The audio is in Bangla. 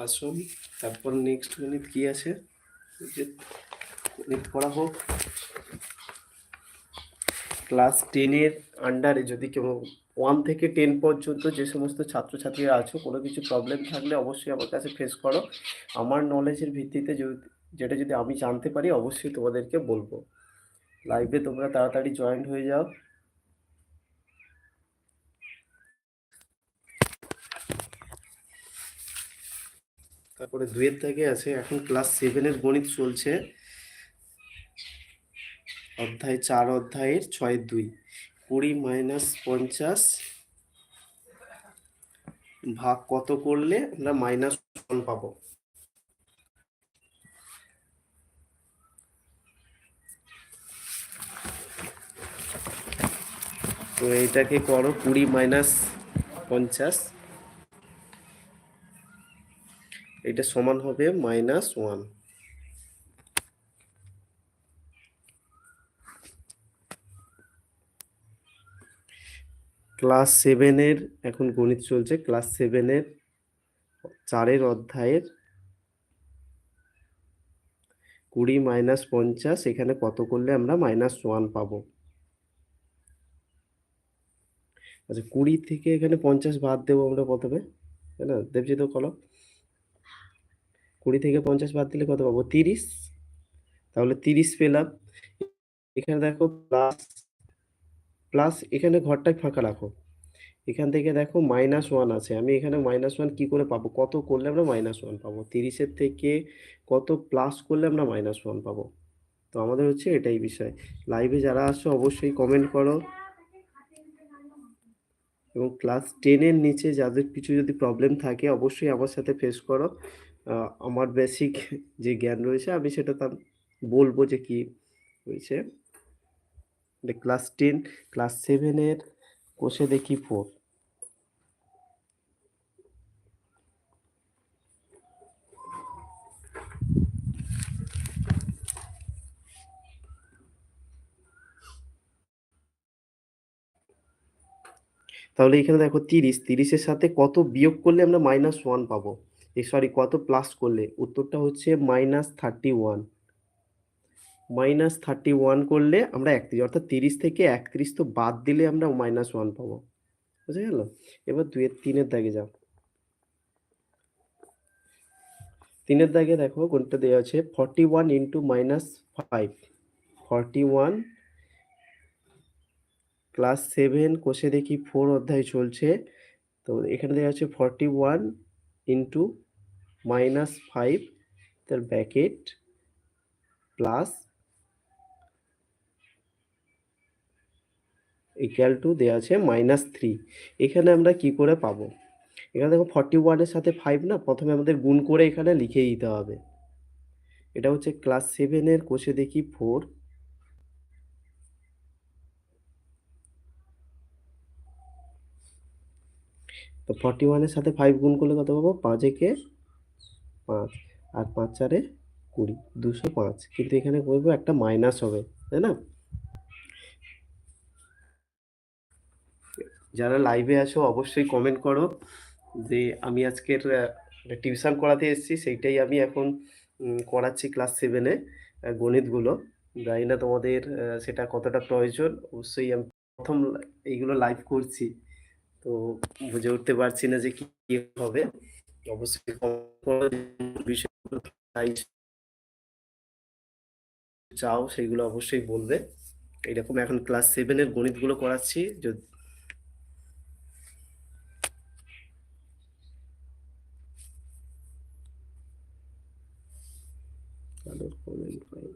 আসুন, তারপর নেক্সট গণিত কি আছে, যে গণিত করা হোক। ক্লাস 10-এর আন্ডারে যদি কেউ 1 থেকে 10 পর্যন্ত যে সমস্ত ছাত্রছাত্রীরা আছো, কোনো কিছু প্রবলেম থাকলে অবশ্যই আমার কাছে ফেস করো। আমার নলেজের ভিত্তিতে যেটা যদি আমি জানতে পারি অবশ্যই তোমাদেরকে বলবো। লাইভে তোমরা তাড়াতাড়ি জয়েন হয়ে যাও। তারপরে 2-এর দাগে আছে, এখন ক্লাস 7-এর গণিত চলছে, অধ্যায় 4, অধ্যায়ের 6-2, 20 - 50 ভাগ কত করলে আমরা -1 পাবো। তো এইটাকে করো, 20 - 50, এটা সমান হবে -1। ক্লাস 7-এর এখন গণিত চলছে, ক্লাস 7-এর 4-এর অধ্যায়ের 20 - 50, এখানে কত করলে আমরা -1 পাবো। আচ্ছা, 20 থেকে এখানে 50 বাদ দেবো আমরা প্রথমে, তাই না দেবজিৎ? করো, 20 থেকে 50 বাদ দিলে কত পাবো? 30। তাহলে 30 পেলাম। এখানে দেখো প্লাস প্লাস, এখানে ঘরটা ফাঁকা রাখো। এখান থেকে দেখো -1 আছে, আমি এখানে -1 কি করে পাবো? কত করলে আমরা -1 পাবো? 30-এর থেকে কত প্লাস করলে আমরা -1 পাবো? তো আমাদের হচ্ছে এটাই বিষয়। লাইভে যারা আসছো অবশ্যই কমেন্ট করো, এবং ক্লাস 10-এর নিচে যাদের কিছু যদি প্রবলেম থাকে অবশ্যই আমার সাথে ফেস করো। আমার বেসিক যে জ্ঞান রয়েছে আমি সেটা বলবো যে কি হয়েছে। ক্লাস 10, ক্লাস 7-এর কোষে দেখি 4। তাহলে এখানে দেখো 30, 30-এর সাথে কত বিয়োগ করলে আমরা -1 পাবো? সরি, কত প্লাস করলে? উত্তরটা হচ্ছে -31। -31 করলে আমরা 31, অর্থাৎ 30 থেকে 31 তো বাদ দিলে আমরা -1 পাবো। বুঝা গেল? এবার 3-এর দাগে যাও। 3-এর দাগে দেখো কোনটা দেওয়া আছে, 41 × -5। 41, ক্লাস 7 কোষে দেখি 4 অধ্যায় চলছে। তো এখানে দেওয়া আছে 41 × -5, তার ব্র্যাকেট প্লাস ইকুয়াল টু দেওয়া আছে -3। এখানে আমরা কি করে পাবো? এখানে দেখো 41-এর সাথে 5 না, প্রথমে আমাদের গুণ করে এখানে লিখে দিতে হবে। এটা হচ্ছে ক্লাস 7-এর কোষে দেখি 4। তো 41-এর সাথে 5 গুণ করলে কত পাবো? 5 একে 5, আর 5 4-এ 20, 205। কিন্তু এখানে বলবো একটা মাইনাস হবে, তাই না? যারা লাইভে আছো অবশ্যই কমেন্ট করো যে আমি আজকের টিউশন করাতে এসেছি, সেইটাই আমি এখন করাচ্ছি ক্লাস 7-এ গণিতগুলো। জানি না তোমাদের সেটা কতটা প্রয়োজন। অবশ্যই আমি প্রথম এইগুলো লাইভ করছি, তো বুঝে উঠতে পারছি না যে কি হবে। অবশ্যই comment করো, বিষয়গুলো চাও সেগুলো অবশ্যই বলবে। এইরকম এখন ক্লাস 7-এর গণিতগুলো করাচ্ছি। কমেন্ট পাই।